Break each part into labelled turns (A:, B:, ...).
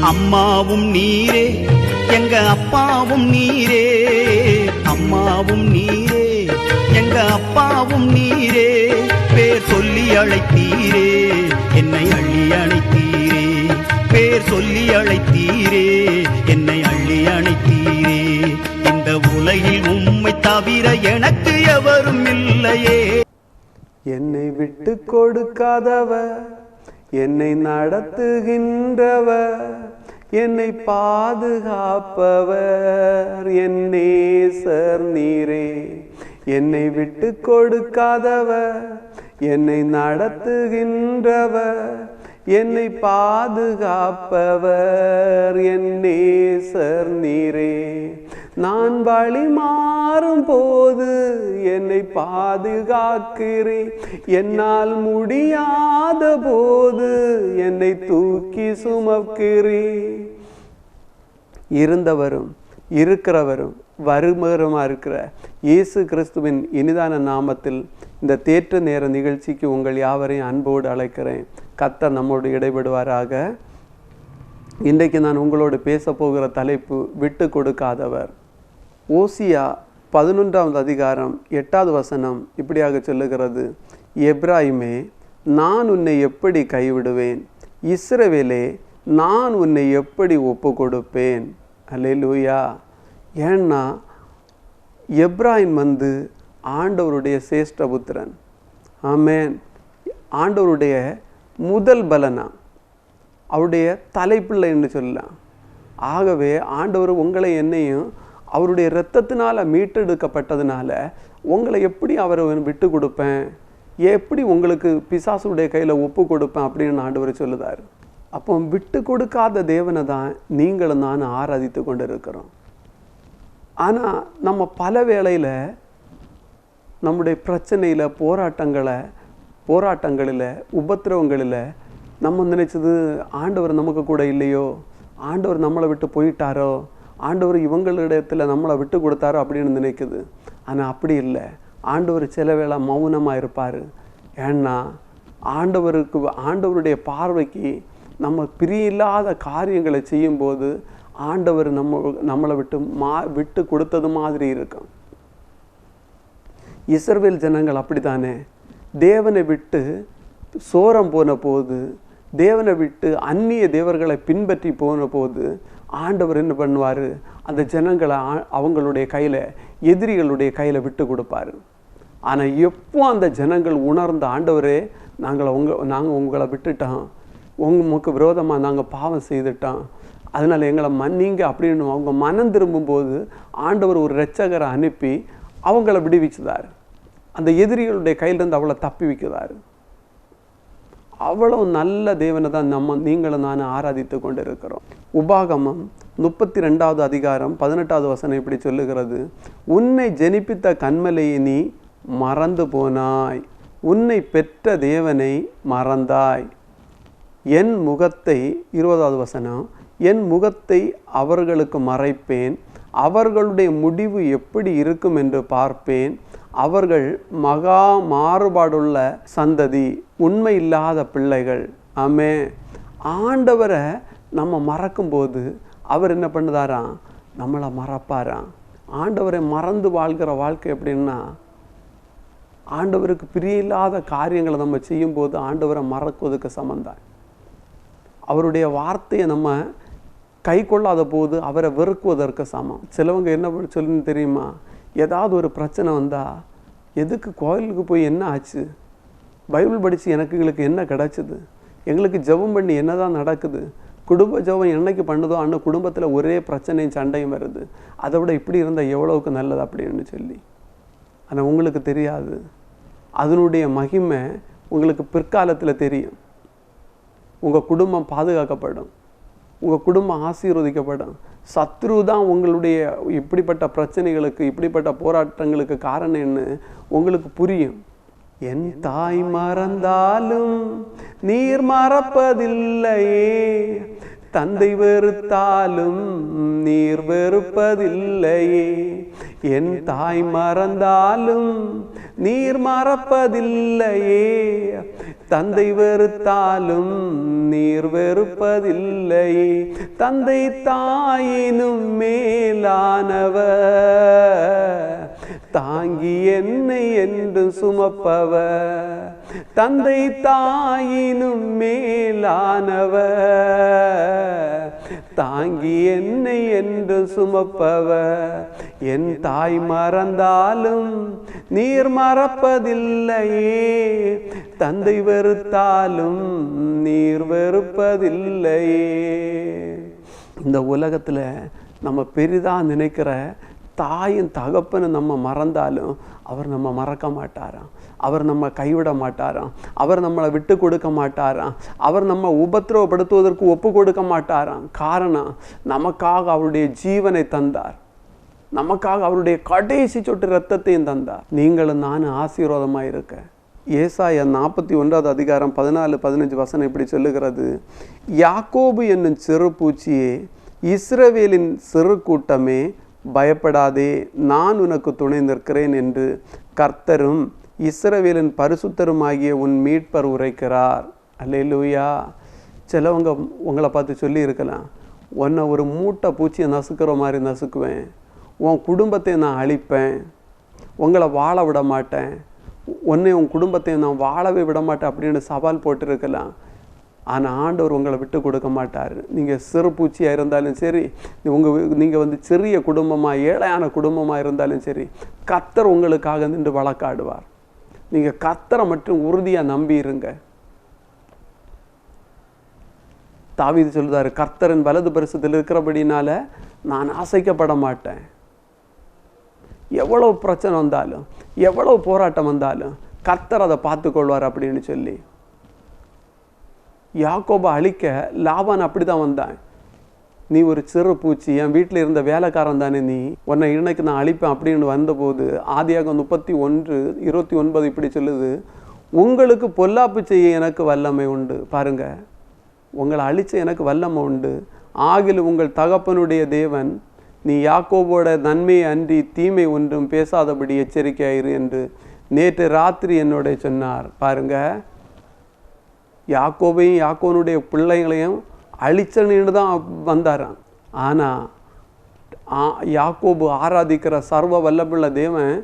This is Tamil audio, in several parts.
A: அம்மாவும் நீரே எங்க அப்பாவும் நீரே, அம்மாவும் நீரே எங்க அப்பாவும் நீரே, பேர் சொல்லி அழைத்தீரே என்னை அள்ளி அணைத்தீரே, பேர் சொல்லி அழைத்தீரே என்னை அள்ளி அணைத்தீரே. இந்த உலகில் உம்மை தவிர எனக்கு எவரும் இல்லையே.
B: என்னை விட்டு கொடுக்காதவர், என்னை நடத்துகின்றவர், என்னை பாதுகாப்பவர் என் நேசர் நீரே. என்னை விட்டு கொடுக்காதவர், என்னை நடத்துகின்றவர், என்னை பாதுகாப்பவர் என் நேசர் நீரே. நான் வழி மாறும் போது என்னை பாதுகாக்கிறேன், என்னால் முடியாத போது என்னை தூக்கி சுமக்கிறேன். இருந்தவரும் இருக்கிறவரும் வருமருமா இருக்கிற இயேசு கிறிஸ்துவின் இனிதான நாமத்தில் இந்த தேற்று நேர நிகழ்ச்சிக்கு உங்கள் யாவரையும் அன்போடு அழைக்கிறேன். கர்த்தர் நம்மோடு இடைபடுவாராக. இன்றைக்கு நான் உங்களோடு பேச போகிற தலைப்பு விட்டு கொடுக்காதவர். ஓசியா 11ஆம் அதிகாரம் 8வது வசனம் இப்படியாக சொல்லுகிறது, எப்ராயிமே நான் உன்னை எப்படி கைவிடுவேன், இஸ்ரவேலே நான் உன்னை எப்படி ஒப்பு கொடுப்பேன். அல்லேலூயா. ஏன்னா எப்ராயிம் ஆண்டவருடைய சேஷ்டபுத்திரன். ஆமேன். ஆண்டவருடைய முதல் பலனா, அவருடைய தலைப்பிள்ளை என்று சொல்லலாம். ஆகவே ஆண்டவர் உங்களை என்னையும் அவருடைய இரத்தத்தினால் மீட்டெடுக்கப்பட்டதுனால உங்களை எப்படி அவரை விட்டு கொடுப்பேன், எப்படி உங்களுக்கு பிசாசுடைய கையில் ஒப்பு கொடுப்பேன் அப்படின்னு ஆண்டவர் சொல்லுதார். அப்போ விட்டு கொடுக்காத தேவனை தான் நீங்களும் நான் ஆராதித்து கொண்டு இருக்கிறோம். ஆனால் நம்ம பல வேளையில் நம்முடைய பிரச்சனையில் போராட்டங்களில் உபத்திரவங்களில் நம்ம நினைச்சது ஆண்டவர் நமக்கு கூட இல்லையோ, ஆண்டவர் நம்மளை விட்டு போயிட்டாரோ, ஆண்டவர் இவங்களிடத்தில் நம்மளை விட்டு கொடுத்தாரோ அப்படின்னு நினைக்குது. ஆனால் அப்படி இல்லை. ஆண்டவர் சில வேளை மௌனமாக இருப்பார். ஏன்னா ஆண்டவருடைய பார்வைக்கு நம்ம பிரியில்லாத காரியங்களை செய்யும்போது ஆண்டவர் நம்மளை விட்டு கொடுத்தது மாதிரி இருக்கும். இஸ்ரவேல் ஜனங்கள் அப்படித்தானே, தேவனை விட்டு சோரம் போன போது, தேவனை விட்டு அந்நிய தேவர்களை பின்பற்றி போன போது ஆண்டவர் என்ன பண்ணுவார், அந்த ஜனங்களை அவங்களுடைய கையில், எதிரிகளுடைய கையில் விட்டு கொடுப்பார். ஆனால் எப்போ அந்த ஜனங்கள் உணர்ந்த ஆண்டவரே நாங்கள் உங்களை விட்டுட்டோம், உங்களுக்கு விரோதமாக நாங்கள் பாவம் செய்துட்டோம், அதனால் எங்களை மன்னிங்க அப்படின்னு அவங்க மனம் திரும்பும்போது ஆண்டவர் ஒரு இரட்சகரை அனுப்பி அவங்கள விடுவிச்சுதார். அந்த எதிரிகளுடைய கையிலிருந்து அவளை தப்பி வைக்கிறார். அவ்வளவு நல்ல தேவனை தான் நீங்களும் நான் ஆராதித்து கொண்டு இருக்கிறோம். உபாகமம் 32வது அதிகாரம் 18வது வசனம் இப்படி சொல்லுகிறது, உன்னை ஜெனிப்பித்த கன்மலையை நீ மறந்து போனாய், உன்னை பெற்ற தேவனை மறந்தாய். என் முகத்தை 20வது வசனம், என் முகத்தை அவர்களுக்கு மறைப்பேன், அவர்களுடைய முடிவு எப்படி இருக்கும் என்று பார்ப்பேன், அவர்கள் மகா மாறுபாடுள்ள சந்ததி, உண்மை இல்லாத பிள்ளைகள். ஆமே. ஆண்டவரை நம்ம மறக்கும்போது அவர் என்ன பண்ணுதாராம், நம்மளை மறப்பாராம். ஆண்டவரை மறந்து வாழ்கிற வாழ்க்கை எப்படின்னா, ஆண்டவருக்கு பிரியமில்லாத காரியங்களை நம்ம செய்யும்போது ஆண்டவரை மறக்குவதற்கு சமந்தான். அவருடைய வார்த்தையை நம்ம கை கொள்ளாத போது அவரை வெறுக்குவதற்கு சமம். சிலவங்க என்ன சொல்லுன்னு தெரியுமா, ஏதாவது ஒரு பிரச்சனை வந்தால் எதுக்கு கோயிலுக்கு போய் என்ன ஆச்சு, பைபிள் படித்து எங்களுக்கு என்ன கிடச்சிது, எங்களுக்கு ஜெபம் பண்ணி என்ன தான் நடக்குது, குடும்ப ஜெபம் என்னைக்கு பண்ணுதோ அன்ன குடும்பத்தில் ஒரே பிரச்சனையும் சண்டையும் வருது, அதை விட இப்படி இருந்தால் எவ்வளவுக்கு நல்லது அப்படின்னு சொல்லி. ஆனால் உங்களுக்கு தெரியாது, அதனுடைய மகிமை உங்களுக்கு பிற்காலத்தில் தெரியும். உங்கள் குடும்பம் பாதுகாக்கப்படும், உங்கள் குடும்பம் ஆசீர்வதிக்கப்படும். சத்ரு தான் உங்களுடைய இப்படிப்பட்ட பிரச்சனைகளுக்கு, இப்படிப்பட்ட போராட்டங்களுக்கு காரணம்னு உங்களுக்கு புரியும். என் தாய் மறந்தாலும் நீர் மறப்பதில்லையே, தந்தை வெறுத்தாலும் நீர் வெறுப்பதில்லையே, என் தாய் மறந்தாலும் நீர் மறப்பதில்லையே, தந்தை வெறுத்தாலும் நீர் வெறுப்பதில்லை. தந்தை தாயினும் மேலானவர், தாங்கி என்னை என்று சுமப்பவர். தந்தை தாயினும் மேலானவர், தாங்கி என்னை என்று சுமப்பவர். என் தாய் மறந்தாலும் நீர் மறப்பதில்லையே, தந்தை வெறுத்தாலும் நீர் வெறுப்பதில்லையே. இந்த உலகத்தில் நம்ம பெரிதாக நினைக்கிற தாயின் தகப்பனை நம்ம மறந்தாலும் அவர் நம்ம மறக்க மாட்டாராம். அவர் நம்ம கைவிட மாட்டாராம். அவர் நம்மளை விட்டு கொடுக்க மாட்டாராம். அவர் நம்ம உபத்திரவப்படுத்துவதற்கு ஒப்பு கொடுக்க மாட்டாராம். காரணம், நமக்காக அவருடைய ஜீவனை தந்தார். நமக்காக அவருடைய கடைசி சொட்டு இரத்தத்தையும் தந்தார். நீங்களும் நானும் ஆசீர்வாதமாக இருக்க. ஏசாயா 41 அதிகாரம் 14-15 வசனம் இப்படி சொல்லுகிறது. யாக்கோபு என்னும் சிறு பூச்சியே, இஸ்ரவேலின் சிறு கூட்டமே, பயப்படாதே, நான் உனக்கு துணை நிற்கிறேன் என்று கர்த்தரும் இஸ்ரவேலின் பரிசுத்தருமாகிய உன் மீட்பர் உரைக்கிறார். அல்லேலூயா. சிலவங்க உங்களை பார்த்து சொல்லி இருக்கலாம், உன்னை ஒரு மூட்டை பூச்சியை நசுக்கிற மாதிரி நசுக்குவேன், உன் குடும்பத்தை நான் அழிப்பேன், உங்களை வாழ விட மாட்டேன், உன்னை உன் குடும்பத்தை நான் வாழவே விட மாட்டேன் அப்படின்னு சவால் போட்டிருக்கலாம். ஆனால் ஆண்டவர் உங்களை விட்டு கொடுக்க மாட்டார். நீங்கள் சிறு பூச்சியாக இருந்தாலும் சரி, நீங்கள் சிறிய குடும்பமாக ஏழையான குடும்பமாக இருந்தாலும் சரி, கர்த்தர் உங்களுக்காக நின்று வழக்காடுவார். நீங்கள் கர்த்தரை மட்டும் உறுதியாக நம்பி இருங்க. தாவீது சொல்லுதாரு, கர்த்தரின் வலது பரிசத்தில் இருக்கிறபடினால நான் அசைக்கப்பட மாட்டேன். எவ்வளவு பிரச்சனை வந்தாலும், எவ்வளவு போராட்டம் வந்தாலும் கர்த்தர் அதை பார்த்துக்கொள்வார் அப்படின்னு சொல்லி. யாக்கோபை அழிக்க லாபான் அப்படி தான் வந்தான். நீ ஒரு சிறு பூச்சி, என் வீட்டில் இருந்த வேலைக்காரன் தானே நீ, உன்னை இன்னைக்கு நான் அழிப்பேன் அப்படின்னு வந்தபோது ஆதியாகமம் 31:29 இப்படி சொல்லுது, உங்களுக்கு பொல்லாப்பு செய்ய எனக்கு வல்லமை உண்டு. பாருங்க, உங்களை அழிச்ச எனக்கு வல்லமை உண்டு. ஆகிலும் உங்கள் தகப்பனுடைய தேவன், நீ யாக்கோபோட நன்மையை அன்றி தீமை ஒன்றும் பேசாதபடி எச்சரிக்கையாயிரு என்று நேற்று ராத்திரி என்னோட சொன்னார். பாருங்க, யாக்கோபையும் யாக்கோனுடைய பிள்ளைகளையும் அழிச்சன்னு தான் வந்தாராம். ஆனால் யாக்கோபு ஆராதிக்கிற சர்வ வல்லமுள்ள தேவன்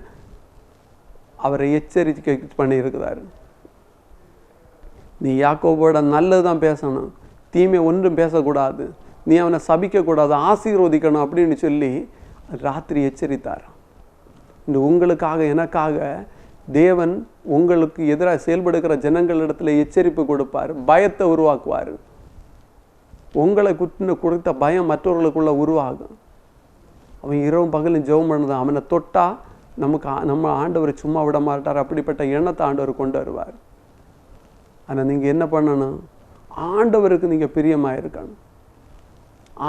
B: அவரை எச்சரிக்கை பண்ணியிருக்கிறார். நீ யாக்கோபோட நல்லது தான் பேசணும், தீமை ஒன்றும் பேசக்கூடாது, நீ அவனை சபிக்கக்கூடாது, ஆசீர்வதிக்கணும் அப்படின்னு சொல்லி ராத்திரி எச்சரித்தார். இந்த உங்களுக்காக எனக்காக தேவன் உங்களுக்கு எதிராக செயல்படுகிற ஜனங்களிடத்துல எச்சரிப்பு கொடுப்பார், பயத்தை உருவாக்குவார். உங்களை குறித்த பயம் மற்றவர்களுக்குள்ள உருவாகும். அவன் இரவும் பகலும் ஜெபம் பண்ணதான், அவனை தொட்டா நம்ம ஆண்டவர் சும்மா விட மாட்டார். அப்படிப்பட்ட எண்ணத்தை ஆண்டவர் கொண்டு வருவார். ஆனால் நீங்கள் என்ன பண்ணணும்? ஆண்டவருக்கு நீங்கள் பிரியமாக இருக்கணும்,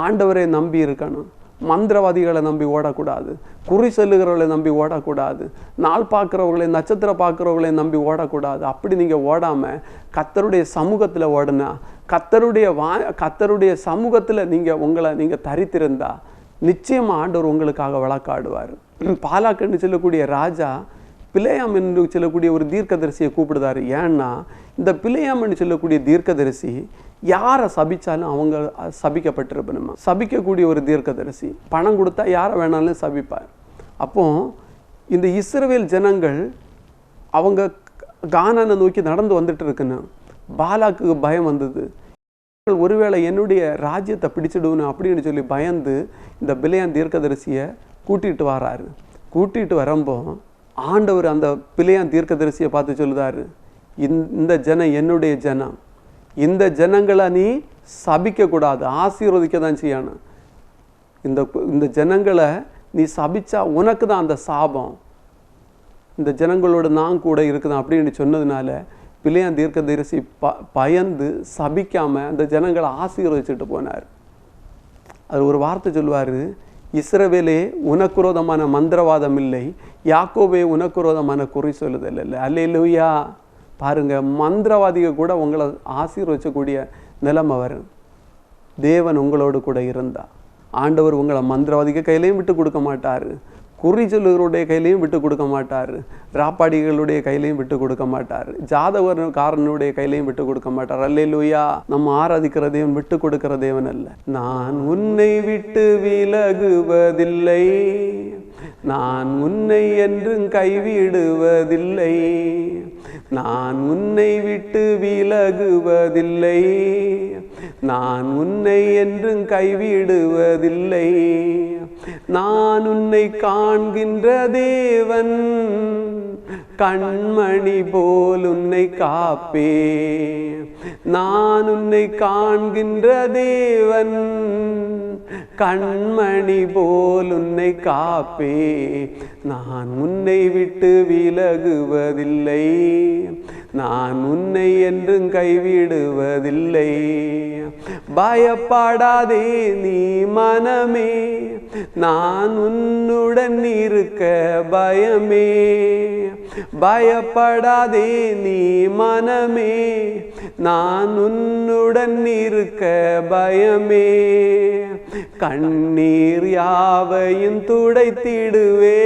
B: ஆண்டவரை நம்பி இருக்கணும். மந்திரவாதிகளை நம்பி ஓடக்கூடாது, குறி சொல்லுகிறவர்களை நம்பி ஓடக்கூடாது, நாள் பார்க்குறவர்களை நட்சத்திரம் பார்க்குறவர்களை நம்பி ஓடக்கூடாது. அப்படி நீங்கள் ஓடாமல் கர்த்தருடைய சமூகத்தில் ஓடுனா, கர்த்தருடைய சமூகத்தில் நீங்கள் தரித்திருந்தா நிச்சயமாக ஆண்டவர் உங்களுக்காக வழக்காடுவார். பாலாக்கன்னு சொல்லக்கூடிய ராஜா பிலேயாம் என்று சொல்லக்கூடிய ஒரு தீர்க்கதரிசியை கூப்பிடுதாரு. ஏன்னா இந்த பிலேயாம் என்று சொல்லக்கூடிய தீர்க்கதரிசி யாரை சபிச்சாலும் அவங்க சபிக்கப்பட்டிருப்பணுமா. சபிக்கக்கூடிய ஒரு தீர்க்கதரிசி, பணம் கொடுத்தா யாரை வேணாலும் சபிப்பார். அப்போ இந்த இஸ்ரவேல் ஜனங்கள் அவங்க கானானை நோக்கி நடந்து வந்துட்டு இருக்குன்னு பாலாக்கு பயம் வந்தது. ஒருவேளை என்னுடைய ராஜ்யத்தை பிடிச்சிடுவேன்னு அப்படின்னு சொல்லி பயந்து இந்த பிலேயாம் தீர்க்கதரிசியை கூட்டிகிட்டு வராரு. கூட்டிகிட்டு வரும்போ ஆண்டவர் அந்த பிலேயாம் தீர்க்கதரிசியை பார்த்து சொல்லுதாரு, இந்த ஜனம் என்னுடைய ஜனம், இந்த ஜனங்களை நீ சபிக்கக்கூடாது, ஆசீர்வதிக்க தான் செய்யணும். இந்த ஜனங்களை நீ சபிச்சா உனக்கு தான் அந்த சாபம், இந்த ஜனங்களோட நான் கூட இருக்குதான் அப்படின்னு சொன்னதுனால பிலேயாம் தீர்க்கதரிசி பயந்து சபிக்காமல் அந்த ஜனங்களை ஆசீர்வதிச்சுட்டு போனார். அது ஒரு வார்த்தை சொல்லுவார், இஸ்ரவேலே உனக்குரோதமான மந்திரவாதம் இல்லை, யாக்கோபே உனக்குரோதமான குறி சொல்லுதல் இல்லை. அல்லேலூயா. பாருங்க, மந்திரவாதிகள் கூட உங்களை ஆசீர்வதிக்கக்கூடிய நிலைமை வரும். தேவன் உங்களோடு கூட இருந்தா ஆண்டவர் உங்களை மந்திரவாதிக கையிலையும் விட்டு கொடுக்க மாட்டார், குறி சொல்லுகளுடைய கையிலையும் விட்டு கொடுக்க மாட்டார், ராப்பாடிகளுடைய கையிலையும் விட்டு கொடுக்க மாட்டார், ஜாதகக்காரனுடைய கையிலையும் விட்டு கொடுக்க மாட்டார். அல்லேலூயா. நம்ம ஆராதிக்கிற தேவன் விட்டு கொடுக்கிற தேவன் அல்ல. நான் உன்னை விட்டு விலகுவதில்லை, நான் உன்னை என்றும் கைவிடுவதில்லை, நான் உன்னை விட்டு விலகுவதில்லை, நான் உன்னை என்றும் கைவிடுவதில்லை, நான் உன்னை காண்கின்ற தேவன், கண்மணி போல் உன்னை காப்பே, நான் உன்னை காண்கின்ற தேவன், கண்மணி போல் உன்னை காப்பே, நான் உன்னை விட்டு விலகுவதில்லை, நான் உன்னை என்றும் கைவிடுவதில்லை. பயப்படாதே நீ மனமே, நான் உன்னுடன் இருக்க பயமே, பயப்படாதே நீ மனமே, நான் உன்னுடன் இருக்க பயமே, கண்ணீர் யாவையும் துடைத்திடுவே,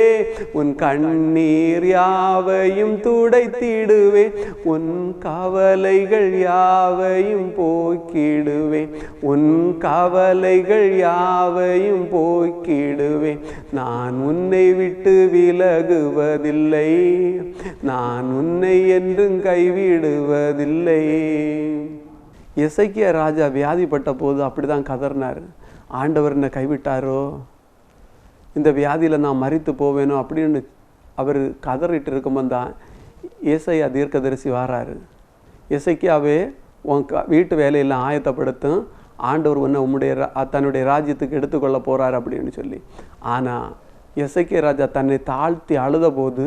B: உன் கண்ணீர் யாவையும் துடைத்திடுவே, உன் கவலைகள் யாவையும் போக்கிடுவே, உன் கவலைகள் யாவையும் போக்கிடுவே, நான் உன்னை விட்டு விலகுவதில்லை, நான் உன்னை என்றும் கைவிடுவதில்லை. எசேக்கியா ராஜா வியாதிப்பட்ட போது அப்படிதான் கதறினார். ஆண்டவர் என்னை கைவிட்டாரோ, இந்த வியாதியில் நான் மரித்து போவேனோ அப்படின்னு அவர் கதறிட்டு இருக்கும்போது தான் ஏசாயா தீர்க்கதரிசி வாராரு. எசேக்கியாவே உன் வீட்டு வேலையெல்லாம் ஆயத்தப்படுத்தும், ஆண்டவர் உன்னை தன்னுடைய ராஜ்யத்துக்கு எடுத்துக்கொள்ள போகிறார் அப்படின்னு சொல்லி. ஆனால் எசேக்கியா ராஜா தன்னை தாழ்த்தி அழுத போது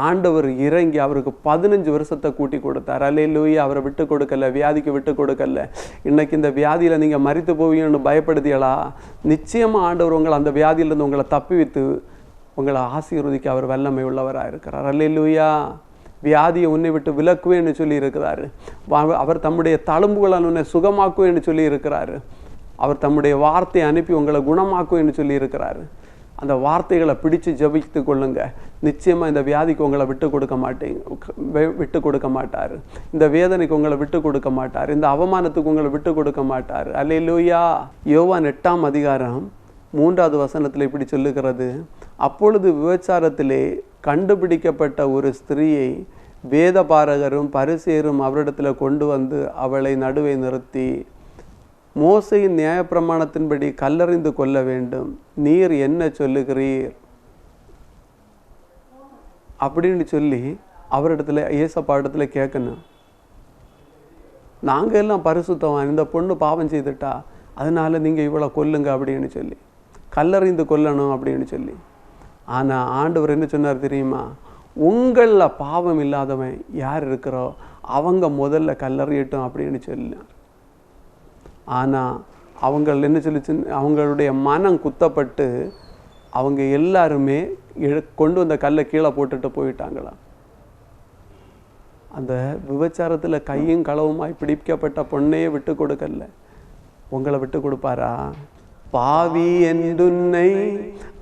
B: ஆண்டவர் இறங்கி அவருக்கு 15 வருஷத்தை கூட்டி கொடுத்தார். அல்லேலூயா. அவரை விட்டு கொடுக்கல, வியாதிக்கு விட்டு கொடுக்கல. இன்னைக்கு இந்த வியாதியில் நீங்கள் மரித்து போவீங்கன்னு பயப்படுதியலா? நிச்சயமாக ஆண்டவர் உங்களை அந்த வியாதியிலேருந்து உங்களை தப்பிவித்து உங்களை ஆசீர்வதிக்க அவர் வல்லமை உள்ளவராக இருக்கிறார். அல்லேலூயா. வியாதியை உன்னை விட்டு விலக்குவேன்னு சொல்லி இருக்கிறாரு. அவர் தம்முடைய தழும்புகளால் உன்னை சுகமாக்குவேன்னு சொல்லி இருக்கிறாரு. அவர் தம்முடைய வார்த்தையை அனுப்பி உங்களை குணமாக்குவேன்னு சொல்லி இருக்கிறாரு. அந்த வார்த்தைகளை பிடிச்சு ஜபித்து கொள்ளுங்க. நிச்சயமாக இந்த வியாதிக்கு உங்களை விட்டு கொடுக்க மாட்டார். இந்த வேதனைக்கு உங்களை விட்டு கொடுக்க மாட்டார். இந்த அவமானத்துக்கு உங்களை விட்டு கொடுக்க மாட்டார். அல்லேலூயா. யோவான் 8ஆம் அதிகாரம் 3வது வசனத்தில் இப்படி சொல்லுகிறது, அப்பொழுது விபச்சாரத்திலே கண்டுபிடிக்கப்பட்ட ஒரு ஸ்திரீயை வேதபாரகரும் பரிசேயரும் அவரிடத்தில் கொண்டு வந்து அவளை நடுவே நிறுத்தி, மோசையின் நியாயப்பிரமாணத்தின்படி கல்லறிந்து கொள்ள வேண்டும், நீர் என்ன சொல்லுகிறீர் அப்படின்னு சொல்லி அவரிடத்துல ஏசப்பா இடத்துல கேட்கணும். நாங்கள் எல்லாம் பரிசுத்தவான், இந்த பொண்ணு பாவம் செய்துட்டா, அதனால நீங்கள் இவ்வளோ கொல்லுங்க அப்படின்னு சொல்லி, கல்லறிந்து கொல்லணும் அப்படின்னு சொல்லி. ஆனால் ஆண்டவர் என்ன சொன்னார் தெரியுமா? உங்களில் பாவம் இல்லாதவன் யார் இருக்கிறோ அவங்க முதல்ல கல்லறியட்டும் அப்படின்னு சொன்னார். ஆனால் அவங்க என்ன சொல்லிச்சு, அவங்களுடைய மனம் குத்தப்பட்டு அவங்க எல்லாருமே கொண்டு வந்த கல்லை கீழே போட்டுட்டு போயிட்டாங்களாம். அந்த விபச்சாரத்தில் கையும் களவுமாய் பிடிக்கப்பட்ட பொண்ணையே விட்டு கொடுக்கல. உங்களை விட்டு கொடுப்பாரா? பாவி என்றுன்னை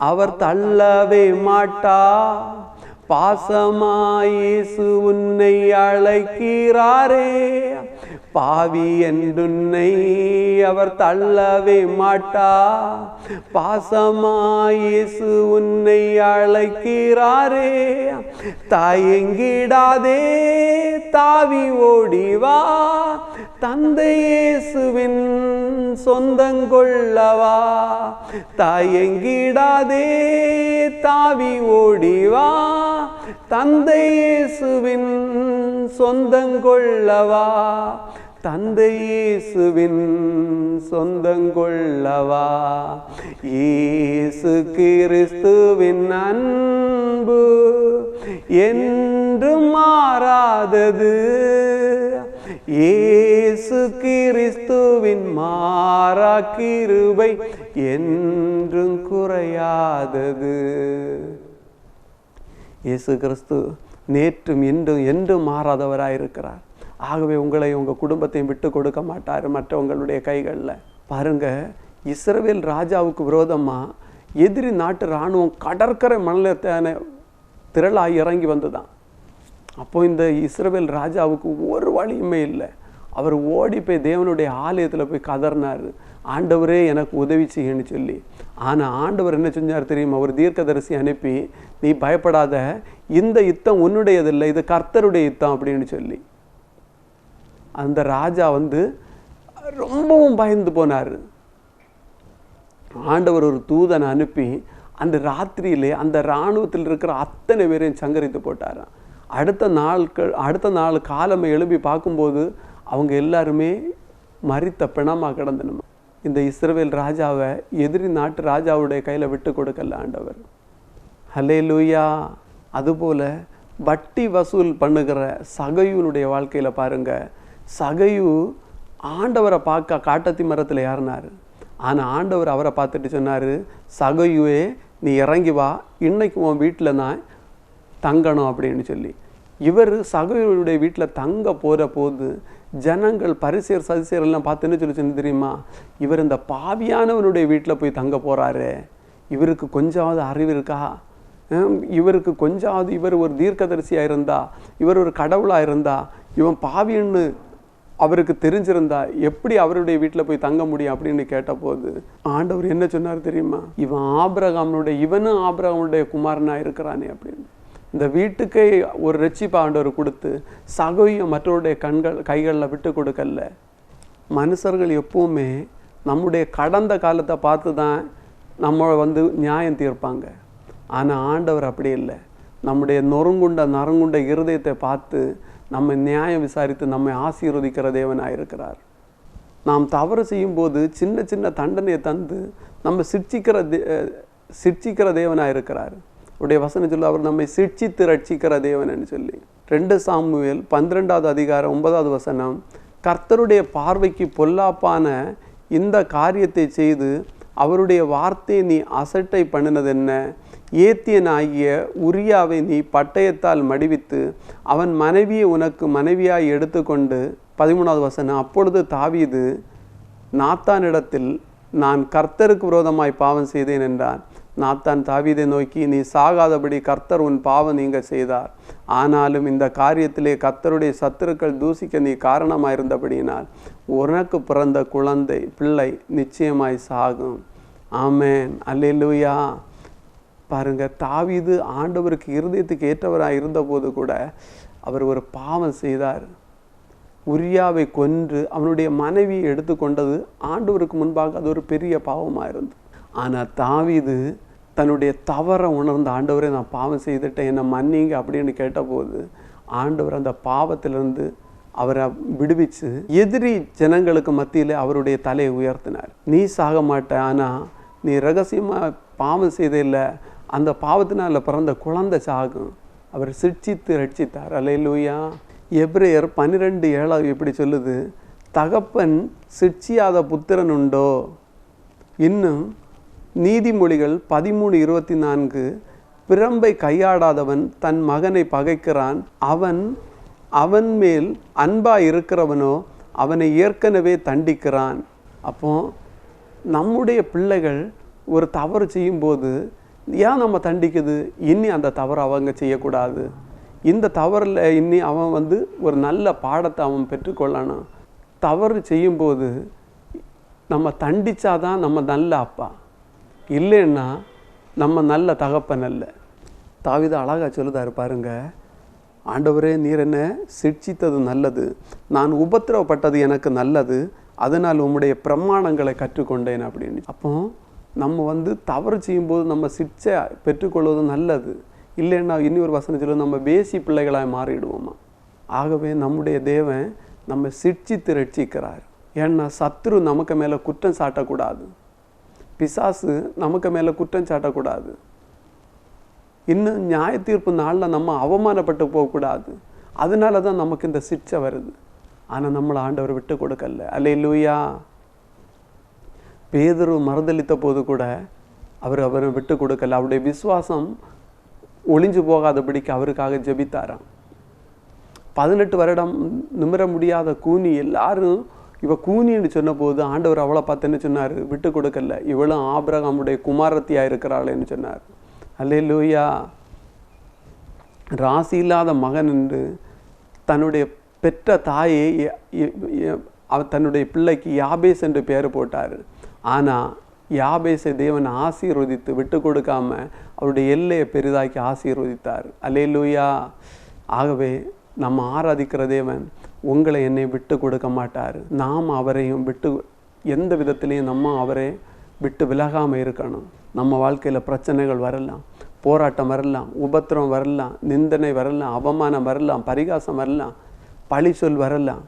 B: அவர் தள்ளவே மாட்டா, பாசமாய் இயேசு உன்னை அழைக்கிறாரே. பாவி என்றுன்னை அவர் தள்ளவே மாட்டா, பாசமாய் இயேசு உன்னை அழைக்கிறாரே. தயங்கிடாதே, தாவி ஓடிவா, தந்தை இயேசுவின் சொந்தங்கொள்ளவா. தயங்கிடாதே, தாவி ஓடிவா, தந்தை இயேசுவின் சொந்தங்கொள்ளவா. தந்தை இயேசுவின் சொந்தங்கொள்ளவா. இயேசு கிறிஸ்துவின் அன்பு என்றும் மாறாதது. இயேசு கிறிஸ்துவின் மாறா கிருபை என்றும் குறையாதது. இயேசு கிறிஸ்து நேற்றும் இன்றும் என்றும் மாறாதவராயிருக்கிறார். ஆகவே உங்களை உங்கள் குடும்பத்தையும் விட்டு கொடுக்க மாட்டார் மற்றவங்களுடைய கைகளில். பாருங்க, இஸ்ரவேல் ராஜாவுக்கு விரோதமாக எதிரி நாட்டு இராணுவம் கடற்கரை மணலத்தான திரளாகி இறங்கி வந்துதான். அப்போ இந்த இஸ்ரவேல் ராஜாவுக்கு ஒரு வழியுமே இல்லை. அவர் ஓடி போய் தேவனுடைய ஆலயத்தில் போய் கதறினார், ஆண்டவரே எனக்கு உதவி செய்யன்னு சொல்லி. ஆனால் ஆண்டவர் என்ன செஞ்சார் தெரியுமா? ஒரு தீர்க்கதரிசி அனுப்பி, நீ பயப்படாத, இந்த யுத்தம் உன்னுடையதில்லை, இது கர்த்தருடைய யுத்தம் அப்படின்னு சொல்லி. அந்த ராஜா ரொம்பவும் பயந்து போனார். ஆண்டவர் ஒரு தூதனை அனுப்பி அந்த ராத்திரியிலே அந்த இராணுவத்தில் இருக்கிற அத்தனை பேரையும் சங்கரித்து போட்டாராம். அடுத்த நாள் காலமே எழுப்பி பார்க்கும்போது அவங்க எல்லாருமே மரித்த பிணமாக கிடந்தனும். இந்த இஸ்ரவேல் ராஜாவை எதிரி நாட்டு ராஜாவுடைய கையில் விட்டு கொடுக்கல ஆண்டவர். ஹல்லேலூயா. அதுபோல் வட்டி வசூல் பண்ணுகிற சகையுனுடைய வாழ்க்கையில் பாருங்க, சகையு ஆண்டவரை பார்க்க காட்டத்தி மரத்தில் ஏறினார். ஆனால் ஆண்டவர் அவரை பார்த்துட்டு சொன்னார், சகையுவே நீ இறங்கி வா, இன்னைக்கு உன் வீட்டில் நான் தங்கணும் அப்படின்னு சொல்லி. இவர் சகையுடைய வீட்டில் தங்க போகிற போது ஜனங்கள் பரிசேர் சதிசேர் எல்லாம் பார்த்துன்னு சொல்லி தெரியுமா, இவர் இந்த பாவியானவனுடைய வீட்டில் போய் தங்க போகிறாரு, இவருக்கு கொஞ்சமாவது அறிவு இருக்கா, இவருக்கு கொஞ்சமாவது, இவர் ஒரு தீர்க்கதரிசியாக இருந்தா, இவர் ஒரு கடவுளாக இருந்தா, இவன் பாவின்னு அவருக்கு தெரிஞ்சிருந்தா எப்படி அவருடைய வீட்டில் போய் தங்க முடியும் அப்படின்னு கேட்டபோது ஆண்டவர் என்ன சொன்னார் தெரியுமா? இவனும் ஆபிரகாமுடைய குமாரனாக இருக்கிறானே அப்படின்னு. இந்த வீட்டுக்கே ஒரு ரட்சிப்பு ஆண்டவர் கொடுத்து சகையை மற்றவருடைய கைகளில் விட்டு கொடுக்கல. மனுஷர்கள் எப்பவுமே நம்முடைய கடந்த காலத்தை பார்த்து தான் நம்ம நியாயம் தீர்ப்பாங்க. ஆனால் ஆண்டவர் அப்படி இல்லை. நம்முடைய நறுங்குண்ட இருதயத்தை பார்த்து நம்ம நியாயம் விசாரித்து நம்மை ஆசீர்வதிக்கிற தேவனாக இருக்கிறார். நாம் தவறு செய்யும்போது சின்ன சின்ன தண்டனையை தந்து நம்ம சிட்சிக்கிற தேவனாக இருக்கிறார். உடைய வசனம் சொல்லி அவர் நம்மை சிட்சித்து ரட்சிக்கிற தேவன் சொல்லி. 2 சாமுவேல் 12வது அதிகாரம் 9வது வசனம், கர்த்தருடைய பார்வைக்கு பொல்லாப்பான இந்த காரியத்தை செய்து அவருடைய வார்த்தையை நீ அசட்டை பண்ணினது என்ன? ஏத்தியனாகிய உரியாவை நீ பட்டயத்தால் மடிவித்து அவன் மனைவியை உனக்கு மனைவியாய் எடுத்துக்கொண்டு. 13வது வசனம், அப்பொழுது தாவீது நாத்தானிடத்தில் நான் கர்த்தருக்கு விரோதமாய் பாவம் செய்தேன் என்றான். நாத்தான் தாவீதை நோக்கி, நீ சாகாதபடி கர்த்தர் உன் பாவம் நீங்க செய்தார், ஆனாலும் இந்த காரியத்திலே கர்த்தருடைய சத்துருக்கள் தூசிக்க நீ காரணமாயிருந்தபடியினால் உனக்கு பிறந்த பிள்ளை நிச்சயமாய் சாகும். ஆமென், அல்லேலூயா. பாருங்க, தாவீது ஆண்டவருக்கு இருதயத்துக்கு ஏற்றவராக இருந்தபோது கூட அவர் ஒரு பாவம் செய்தார். உரியாவை கொன்று அவனுடைய மனைவியை எடுத்துக்கொண்டது ஆண்டவருக்கு முன்பாக அது ஒரு பெரிய பாவமாக இருந்தது. ஆனால் தாவீது தன்னுடைய தவறை உணர்ந்த, ஆண்டவரே நான் பாவம் செய்துட்டேன், என்னை மன்னிங்க அப்படின்னு கேட்டபோது ஆண்டவர் அந்த பாவத்திலிருந்து அவரை விடுவிச்சு எதிரி ஜனங்களுக்கு மத்தியில் அவருடைய தலையை உயர்த்தினார். நீ சாக மாட்ட, ஆனால் நீ ரகசியமாக பாவம் செய்தில்லை, அந்த பாவத்தினால் பிறந்த குழந்தை சாகும். அவர் சிட்சித்து ரட்சித்தார். அல்லேலூயா. எபிரேயர் 12:7 இப்படி சொல்லுது, தகப்பன் சிட்சியாத புத்திரன் உண்டோ? இன்னும் நீதிமொழிகள் 13:24, பிரம்பை கையாடாதவன் தன் மகனை பகைக்கிறான், அவன் மேல் அன்பா இருக்கிறவனோ அவனை ஏற்கனவே தண்டிக்கிறான். அப்போ நம்முடைய பிள்ளைகள் ஒரு தவறு செய்யும்போது ஏன் நம்ம தண்டிக்குது? இனி அந்த தவறு அவங்க செய்யக்கூடாது. இந்த தவறில் இனி அவன் ஒரு நல்ல பாடத்தை அவன் பெற்றுக்கொள்ளணும். தவறு செய்யும்போது நம்ம தண்டிச்சாதான் நம்ம நல்ல அப்பா, இல்லைன்னா நம்ம நல்ல தகப்பன் அல்ல. தாவீது அழகாக சொல்லுதாரு பாருங்க, ஆண்டவரே நீர் என்ன சிட்சித்தது நல்லது, நான் உபத்திரவப்பட்டது எனக்கு நல்லது, அதனால் உம்முடைய பிரமாணங்களை கற்றுக்கொண்டேன் அப்படின்னு. அப்போ நம்ம தவறு செய்யும்போது நம்ம சிட்சை பெற்றுக்கொள்வது நல்லது, இல்லைன்னா இன்னொரு வசனம் சொல்லுவது நம்ம பேசி பிள்ளைகளாக மாறிடுவோமா. ஆகவே நம்முடைய தேவன் நம்ம சிட்சித்து ரட்சிக்கிறார். ஏன்னா சத்ரு நமக்கு மேலே குற்றம் சாட்டக்கூடாது, பிசாசு நமக்கு மேலே குற்றம் சாட்டக்கூடாது, இன்னும் நியாய தீர்ப்பு நாளில் நம்ம அவமானப்பட்டு போகக்கூடாது. அதனால தான் நமக்கு இந்த சிட்சை வருது. ஆனால் நம்மளை ஆண்டவர் விட்டு கொடுக்கல. அல்லேலூயா. பேதுரு மறுதளித்த போது கூட அவரை விட்டு கொடுக்கல. அவருடைய விசுவாசம் ஒளிஞ்சு போகாதபடிக்கு அவருக்காக ஜெபித்தாராம். 18 வருடம் நிமிர முடியாத கூனி எல்லாரும் இவ கூனின்னு சொன்ன போது ஆண்டவர் அவளை பார்த்து என்ன சொன்னார்? விட்டு கொடுக்கல, இவளும் ஆபிரகாமுடைய குமாரத்தியாக இருக்கிறாளேன்னு சொன்னார். அல்லேலூயா. ராசி இல்லாத மகன் என்று தன்னுடைய பெற்ற தாயை தன்னுடைய பிள்ளைக்கு யாபேஸ் என்று பெயர் போட்டார். ஆனால் யாபேஸை தேவன் ஆசீர்வதித்து விட்டு கொடுக்காம அவருடைய எல்லையை பெரிதாக்கி ஆசீர்வதித்தார். அல்லேலூயா. ஆகவே நம்ம ஆராதிக்கிற தேவன் உங்களை என்னை விட்டு கொடுக்க மாட்டார். நாம் அவரையும் விட்டு எந்த விதத்திலையும் நம்ம அவரை விட்டு விலகாமல் இருக்கணும். நம்ம வாழ்க்கையில் பிரச்சனைகள் வரலாம், போராட்டம் வரலாம், உபத்திரம் வரலாம், நிந்தனை வரலாம், அவமானம் வரலாம், பரிகாசம் வரலாம், பழி சொல் வரலாம்,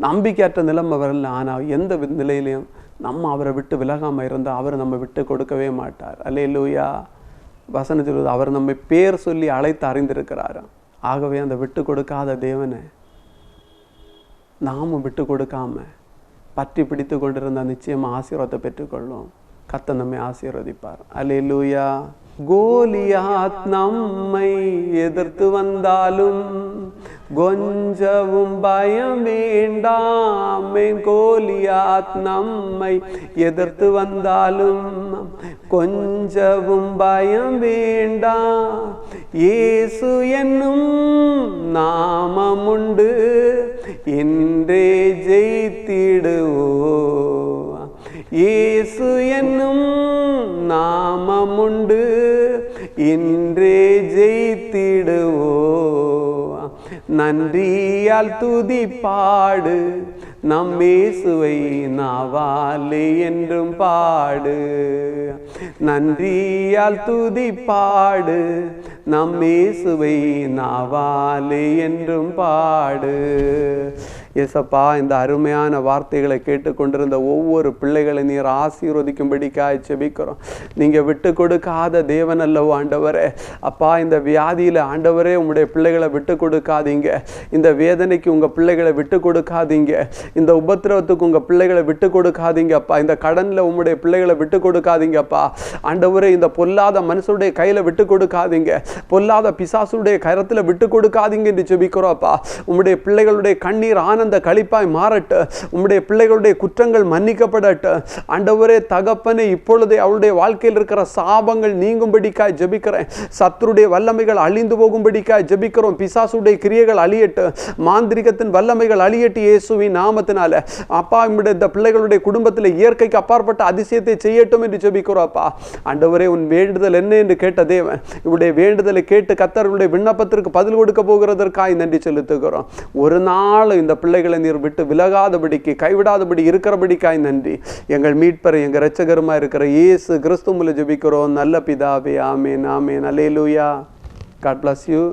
B: நம்பிக்கையற்ற நிலைமை வரலாம். ஆனால் எந்த நிலையிலையும் நம்ம அவரை விட்டு விலகாமல் இருந்தால் அவர் நம்ம விட்டு கொடுக்கவே மாட்டார். அல்லேலூயா. வசனம் சொல்வது அவர் நம்மை பேர் சொல்லி அழைத்து அறிந்திருக்கிறார். ஆகவே அந்த விட்டு கொடுக்காத தேவனை நாமும் விட்டு கொடுக்காம பற்றி பிடித்து கொண்டிருந்த நிச்சயமாக ஆசீர்வாதத்தை பெற்றுக்கொள்ளும். கர்த்தர் நம்மை ஆசீர்வதிப்பார். அல்லேலூயா. கோலியாத் நம்மை எதிர்த்து வந்தாலும் கொஞ்சவும் பயம் வேண்டாம். கோலியாத் நம்மை எதிர்த்து வந்தாலும் கொஞ்சவும் பயம் வேண்டாம். இயேசு என்னும் நாமம் உண்டு, இன்றே ஜெயித்திடுவோ. இயேசு என்னும் நாமம் உண்டு, இன்றே ஜெயித்திடுவோ. நன்றியால் துதி பாடு, நம் இயேசுவை நாவாலே என்றும் பாடு. நன்றியால் துதி பாடு, நம் இயேசுவை நாவாலே என்றும் பாடு. ஏசப்பா, இந்த அருமையான வார்த்தைகளை கேட்டுக்கொண்டிருந்த ஒவ்வொரு பிள்ளைகளை நீர் ஆசீர்வதிக்கும்படிக்காய் ஜெபிக்கிறோம். நீங்கள் விட்டு கொடுக்காத தேவன் அல்லவோ ஆண்டவரே. அப்பா, இந்த வியாதியில் ஆண்டவரே உங்களுடைய பிள்ளைகளை விட்டு கொடுக்காதீங்க. இந்த வேதனைக்கு உங்கள் பிள்ளைகளை விட்டு கொடுக்காதீங்க. இந்த உபத்திரவத்துக்கு உங்கள் பிள்ளைகளை விட்டு கொடுக்காதீங்க அப்பா. இந்த கடனில் உங்களுடைய பிள்ளைகளை விட்டு கொடுக்காதீங்கப்பா. ஆண்டவரே, இந்த பொல்லாத மனுஷனுடைய கையில் விட்டு கொடுக்காதீங்க. பொல்லாத பிசாசுடைய கரத்தில் விட்டு கொடுக்காதீங்க என்று ஜெபிக்கிறோம் அப்பா. உங்களுடைய பிள்ளைகளுடைய கண்ணீர் ஆனந்த களிப்பாய் மாறட்டு. உம்முடைய பிள்ளைகளுடைய குற்றங்கள் மன்னிக்கப்படட்டு. ஆண்டவரே தகப்பனே, இப்பொழுதே அவருடைய வாழ்க்கையில் இருக்கிற சாபங்கள் நீங்கும்படிக்காய் ஜெபிக்கிறேன். சத்துருடைய வல்லமைகள் அழிந்து போகும்படிக்காய் ஜெபிக்கிறோம். பிசாசுடைய கிரியைகள் அழியட்டு, மாந்திரிகத்தின் வல்லமைகள் அழியட்டு இயேசுவின் நாமத்தினால. அப்பா, இந்த பிள்ளைகளுடைய குடும்பத்தில் இயற்கைக்கு அப்பாற்பட்ட அதிசயத்தை செய்யட்டும் என்று ஜெபிக்கிறோம் அப்பா. ஆண்டவரே, உன் வேண்டுதல் என்ன என்று கேட்ட தேவன் இவருடைய வேண்டுதலை கேட்டு கர்த்தருடைய விண்ணப்பத்திற்கு பதில் கொடுக்க போகிறதற்காய் நன்றி செலுத்துகிறோம். ஒரு நாள் இந்த பிள்ளைகளை நீர் விட்டு விலகாதபடிக்கு கைவிடாதபடி இருக்கிறபடிக்காய் நன்றி. எங்கள் மீட்பரை எங்கள் இரட்சகருமா இருக்கிற இயேசு கிறிஸ்து மூலம் ஜெபிக்கிறோம் நல்ல பிதாவே. ஆமேன், ஆமேன். அல்லேலூயா. God bless you.